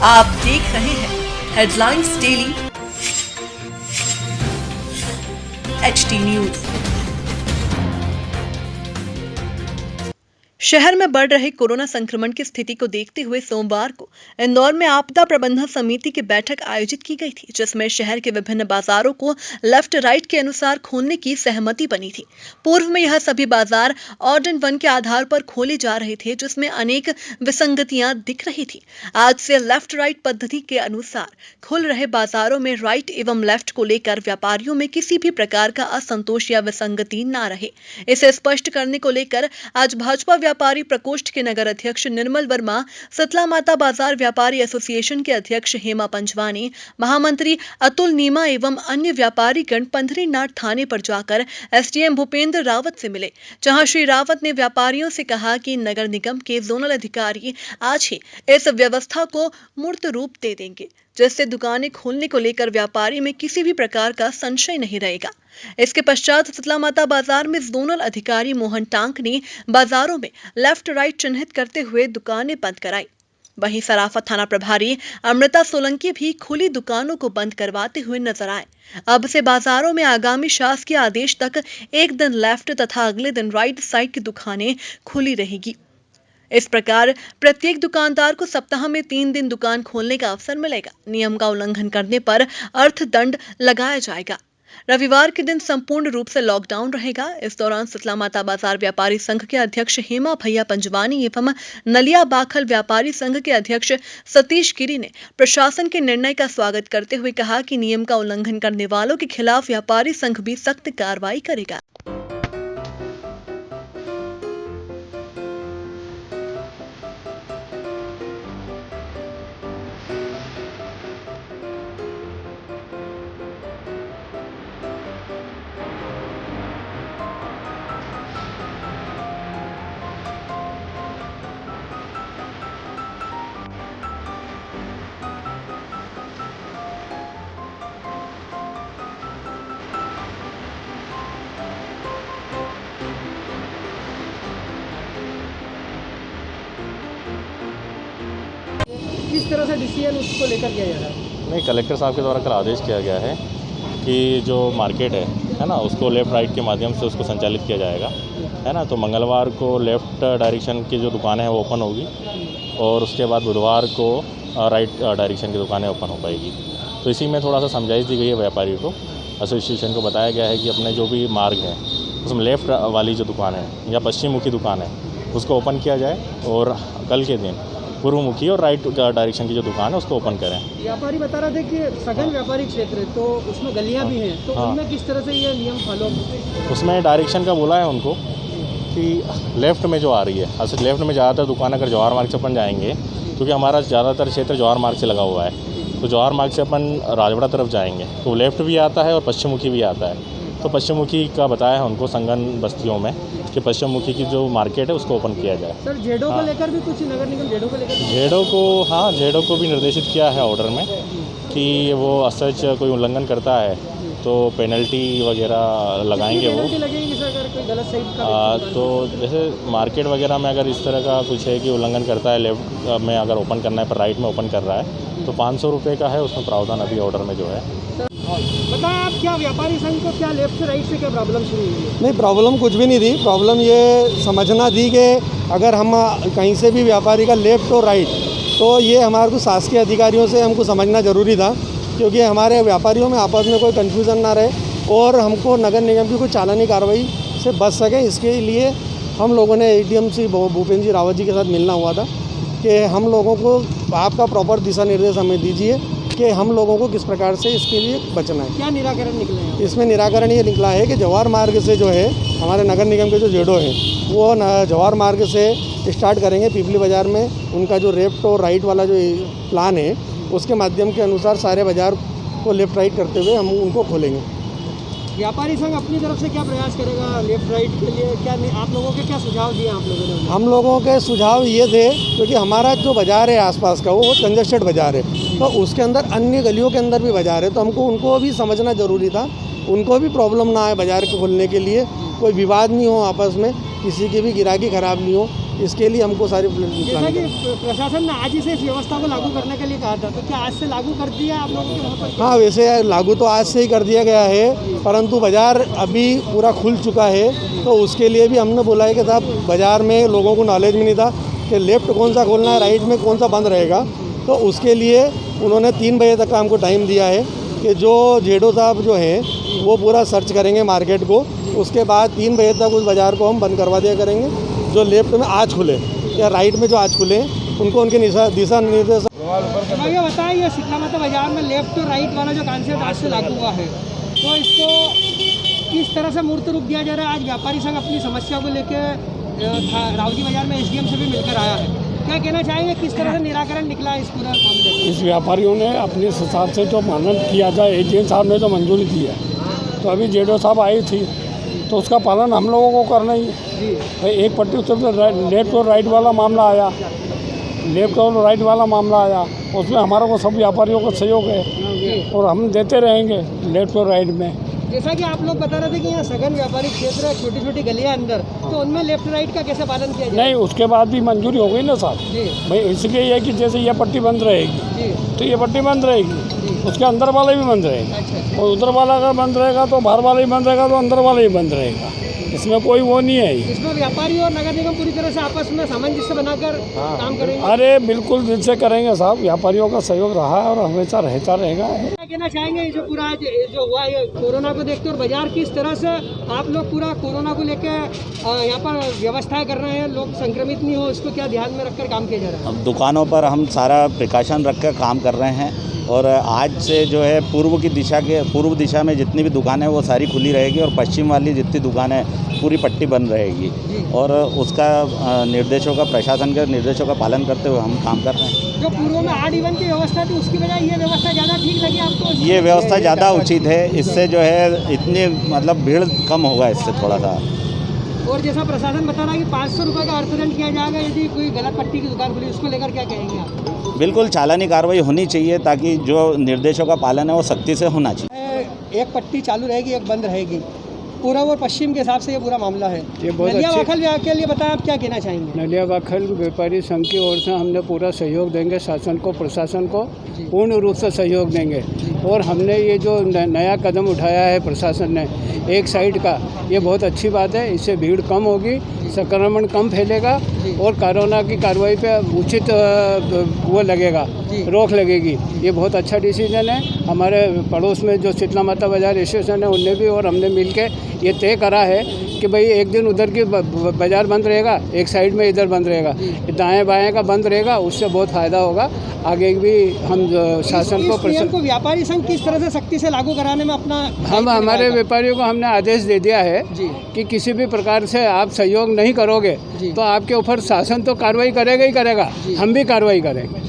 आप देख रहे हैं हेडलाइंस डेली HD न्यूज। शहर में बढ़ रहे कोरोना संक्रमण की स्थिति को देखते हुए सोमवार को इंदौर में आपदा प्रबंधन समिति की बैठक आयोजित की गई थी, जिसमें शहर के विभिन्न बाजारों को लेफ्ट राइट के अनुसार खोलने की सहमति बनी थी। पूर्व में यह सभी बाजार ऑड एंड वन के आधार पर खोले जा रहे थे, जिसमें अनेक विसंगतियां दिख रही थी। आज से लेफ्ट राइट पद्धति के अनुसार खुल रहे बाजारों में राइट एवं लेफ्ट को लेकर व्यापारियों में किसी भी प्रकार का असंतोष या विसंगति न रहे, इसे स्पष्ट करने को लेकर आज भाजपा व्यापारी प्रकोष्ठ के नगर अध्यक्ष निर्मल वर्मा, शीतला माता बाजार व्यापारी एसोसिएशन के अध्यक्ष हेमा पंजवानी, महामंत्री अतुल नीमा एवं अन्य व्यापारीगण पंधरीनाथ थाने पर जाकर एसडीएम भूपेंद्र रावत से मिले, जहां श्री रावत ने व्यापारियों से कहा कि नगर निगम के जोनल अधिकारी आज ही इस व्यवस्था को मूर्त रूप दे देंगे, जिससे दुकानें खोलने को लेकर व्यापारी में किसी भी प्रकार का संशय नहीं रहेगा। इसके पश्चात शीतला माता बाजार में जोनल अधिकारी मोहन टांक ने बाजारों में लेफ्ट राइट चिन्हित करते हुए दुकानें बंद कराई। वहीं सराफा थाना प्रभारी अमृता सोलंकी भी खुली दुकानों को बंद करवाते हुए नजर आए। अब से बाजारों में आगामी शासकीय आदेश तक एक दिन लेफ्ट तथा अगले दिन राइट साइड की दुकानें खुली रहेगी। इस प्रकार प्रत्येक दुकानदार को सप्ताह में 3 दिन दुकान खोलने का अवसर मिलेगा। नियम का उल्लंघन करने पर अर्थदंड लगाया जाएगा। रविवार के दिन संपूर्ण रूप से लॉकडाउन रहेगा। इस दौरान शीतला माता बाजार व्यापारी संघ के अध्यक्ष हेमा भैया पंजवानी एवं नलिया बाखल व्यापारी संघ के अध्यक्ष सतीश गिरी ने प्रशासन के निर्णय का स्वागत करते हुए कहा कि नियम का उल्लंघन करने वालों के खिलाफ व्यापारी संघ भी सख्त कार्रवाई करेगा। किस तरह से डिसीजन उसको लेकर किया जा रहा है? नहीं, कलेक्टर साहब के द्वारा कल आदेश किया गया है कि जो मार्केट है ना, उसको लेफ़्ट राइट के माध्यम से उसको संचालित किया जाएगा, है ना। तो मंगलवार को लेफ़्ट डायरेक्शन की जो दुकानें हैं वो ओपन होगी और उसके बाद बुधवार को राइट डायरेक्शन की दुकानें ओपन हो पाएगी। तो इसी में थोड़ा सा समझाइश दी गई है व्यापारी को। एसोसिएशन को बताया गया है कि अपने जो भी मार्ग हैं उसमें लेफ़्ट वाली जो दुकान है या पश्चिम मुखी दुकान है उसको ओपन किया जाए और कल के दिन पूर्व मुखी और राइट डायरेक्शन की जो दुकान है उसको ओपन करें। व्यापारी बता रहे थे कि सघन व्यापारी क्षेत्र है तो उसमें गलियां भी हैं, तो उनमें किस तरह से ये नियम फॉलो? उसमें डायरेक्शन का बोला है उनको कि लेफ़्ट में जो आ रही है, असल लेफ़्ट में ज़्यादातर दुकान अगर जवाहर मार्ग से अपन जाएंगे, क्योंकि हमारा ज़्यादातर क्षेत्र जवाहर मार्ग से लगा हुआ है, तो जवाहर मार्ग से अपन राजवाड़ा तरफ जाएंगे तो लेफ़्ट भी आता है और पश्चिम मुखी भी आता है। तो पश्चिम मुखी का बताया है उनको संगन बस्तियों में कि पश्चिम मुखी की जो मार्केट है उसको ओपन किया जाए। सर जेडो को लेकर भी कुछ नगर निगम जेडो को भी निर्देशित किया है ऑर्डर में कि वो असच कोई उल्लंघन करता है तो पेनल्टी वगैरह लगाएंगे वो। लगेगी सर अगर कोई गलत साइड का तो जैसे मार्केट वगैरह में अगर इस तरह का कुछ है कि उल्लंघन करता है, लेफ्ट में अगर ओपन करना है पर राइट में ओपन कर रहा है तो 500 रुपये का है उसमें प्रावधान अभी ऑर्डर में जो है। बताएं आप, क्या व्यापारी संघ को क्या लेफ्ट से राइट से क्या प्रॉब्लम शुरू हुई है? नहीं, प्रॉब्लम कुछ भी नहीं थी। प्रॉब्लम ये समझना थी कि अगर हम कहीं से भी व्यापारी का लेफ़्ट और राइट, तो ये हमारे को शासकीय अधिकारियों से हमको समझना ज़रूरी था, क्योंकि हमारे व्यापारियों में आपस में कोई कन्फ्यूज़न ना रहे और हमको नगर निगम की कोई चालानी कार्रवाई से बच सके। इसके लिए हम लोगों ने एडीएम श्री भूपेंद्र जी रावत जी के साथ मिलना हुआ था कि हम लोगों को आपका प्रॉपर दिशा निर्देश हमें दीजिए कि हम लोगों को किस प्रकार से इसके लिए बचना है। क्या निराकरण निकले हैं? इसमें निराकरण ये निकला है कि जवाहर मार्ग से जो है हमारे नगर निगम के जो जेडो हैं वो जवाहर मार्ग से स्टार्ट करेंगे। पिपली बाज़ार में उनका जो लेफ्ट और राइट वाला जो प्लान है उसके माध्यम के अनुसार सारे बाज़ार को लेफ्ट राइट करते हुए हम उनको खोलेंगे। व्यापारी संघ अपनी तरफ से क्या प्रयास करेगा लेफ्ट राइट के लिए? क्या आप लोगों के क्या सुझाव दिए आप लोगों ने? हम लोगों के सुझाव ये थे, क्योंकि हमारा जो बाज़ार है आसपास का वो बहुत कंजस्टेड बाज़ार है, तो उसके अंदर अन्य गलियों के अंदर भी बाज़ार है, तो हमको उनको भी समझना ज़रूरी था। उनको भी प्रॉब्लम ना आए बाज़ार को खोलने के लिए, कोई विवाद नहीं हो आपस में, किसी की भी गिराकी ख़राब नहीं हो, इसके लिए हमको सारी जैसा कि प्रशासन ने आज ही से इस व्यवस्था को लागू करने के लिए कहा था, तो क्या आज से लागू कर दिया आप लोगों के वहाँ पर? हाँ, वैसे लागू तो आज से ही कर दिया गया है, परंतु बाज़ार अभी पूरा खुल चुका है, तो उसके लिए भी हमने बोला है कि साहब बाज़ार में लोगों को नॉलेज भी नहीं था कि लेफ़्ट कौन सा खोलना है, राइट में कौन सा बंद रहेगा। तो उसके लिए उन्होंने 3 बजे तक का हमको टाइम दिया है कि जो जेडो साहब जो हैं वो पूरा सर्च करेंगे मार्केट को, उसके बाद 3 बजे तक उस बाज़ार को हम बंद करवा दिया करेंगे। जो लेफ्ट में आज खुले या राइट में जो आज खुले उनको उनके दिशा निर्देश। ये बताइए, ये शीतला माता बाजार में लेफ्ट और राइट वाला जो कॉन्सेप्ट आज से लागू हुआ है, तो इसको किस तरह से मूर्त रूप दिया जा रहा है? आज व्यापारी संघ अपनी समस्या को लेकर रावजी बाजार में एसडीएम से भी मिलकर आया है, क्या कहना चाहेंगे, किस तरह से निराकरण निकला इस पूरा मामले में? इस व्यापारियों ने अपने हिसाब से जो पालन किया जाए, एजेंट साहब ने तो मंजूरी दी है, तो अभी जेडो साहब आई थी तो उसका पालन हम लोगों को करना ही है। भाई एक पट्टी उसमें लेफ्ट और राइट वाला मामला आया, लेफ्ट और राइट वाला मामला आया, उसमें हमारा को सब व्यापारियों का सहयोग है और हम देते रहेंगे लेफ्ट और राइट में। जैसा कि आप लोग बता रहे थे कि यहाँ सघन व्यापारिक क्षेत्र है, छोटी छोटी गलियाँ अंदर, तो उनमें लेफ्ट राइट का कैसे पालन किया जाए? नहीं, उसके बाद भी मंजूरी हो गई ना साहब भाई, इसलिए यह कि जैसे यह पट्टी बंद रहेगी तो ये पट्टी बंद रहेगी, उसके अंदर वाला भी बंद रहेगा, और उधर वाला अगर बंद रहेगा तो बाहर वाला ही बंद रहेगा, तो अंदर वाला ही बंद रहेगा, इसमें कोई वो नहीं है। इसमें व्यापारी और नगर निगम पूरी तरह से आपस में सामंजस्य बनाकर काम करेंगे। अरे बिल्कुल दिल से करेंगे साहब, व्यापारियों का सहयोग रहा है और हमेशा रहता रहेगा। क्या कहना चाहेंगे, जो पूरा आज जो हुआ है कोरोना को देखते और बाजार किस तरह से आप लोग पूरा कोरोना को लेकर यहाँ पर व्यवस्थाएं कर रहे हैं, लोग संक्रमित नहीं हो, इसको क्या ध्यान में रखकर काम किया जा रहा है? अब दुकानों पर हम सारा प्रिकॉशन रख कर काम कर रहे हैं, और आज से जो है पूर्व दिशा में जितनी भी दुकानें वो सारी खुली रहेगी, और पश्चिम वाली जितनी दुकानें पूरी पट्टी बंद रहेगी, और उसका निर्देशों का, प्रशासन के निर्देशों का पालन करते हुए हम काम कर रहे हैं। जो पूर्व में आड इवन की व्यवस्था थी उसकी बजाय ये व्यवस्था ज़्यादा ठीक लगी आपको? ये व्यवस्था ज़्यादा उचित है, इससे जो है इतनी मतलब भीड़ कम होगा इससे थोड़ा सा। और जैसा प्रशासन बता रहा है कि 500 रुपये का अर्थदंड किया जाएगा यदि कोई गलत पट्टी की दुकान खुली, उसको लेकर क्या कहेंगे आप? बिल्कुल चालानी कार्रवाई होनी चाहिए, ताकि जो निर्देशों का पालन है वो सख्ती से होना चाहिए। एक पट्टी चालू रहेगी, एक बंद रहेगी, पूर्व और पश्चिम के हिसाब से ये पूरा मामला है। ये बहुत नलिया वाखल के लिए बताएं, आप क्या कहना चाहेंगे? नलिया वाखल व्यापारी संघ की ओर से हमने पूरा सहयोग देंगे, शासन को, प्रशासन को पूर्ण रूप से सहयोग देंगे, और हमने ये जो नया कदम उठाया है प्रशासन ने एक साइड का, ये बहुत अच्छी बात है, इससे भीड़ कम होगी, संक्रमण कम फैलेगा, और कोरोना की कार्रवाई पे उचित वो लगेगा, रोक लगेगी। ये बहुत अच्छा डिसीजन है। हमारे पड़ोस में जो शीतला माता बाजार एसोसिएशन है उनने भी और हमने मिलके ये तय करा है कि भाई एक दिन उधर की बाज़ार बंद रहेगा, एक साइड में इधर बंद रहेगा, दाएं बाएं का बंद रहेगा, उससे बहुत फ़ायदा होगा। आगे भी हम शासन को व्यापारी संघ किस तरह से सख्ती से लागू कराने में अपना हम हमारे व्यापारियों को हमने आदेश दे दिया है कि किसी भी प्रकार से आप सहयोग नहीं करोगे तो आपके ऊपर शासन तो कार्रवाई करेगा ही करेगा, हम भी कार्रवाई करेंगे।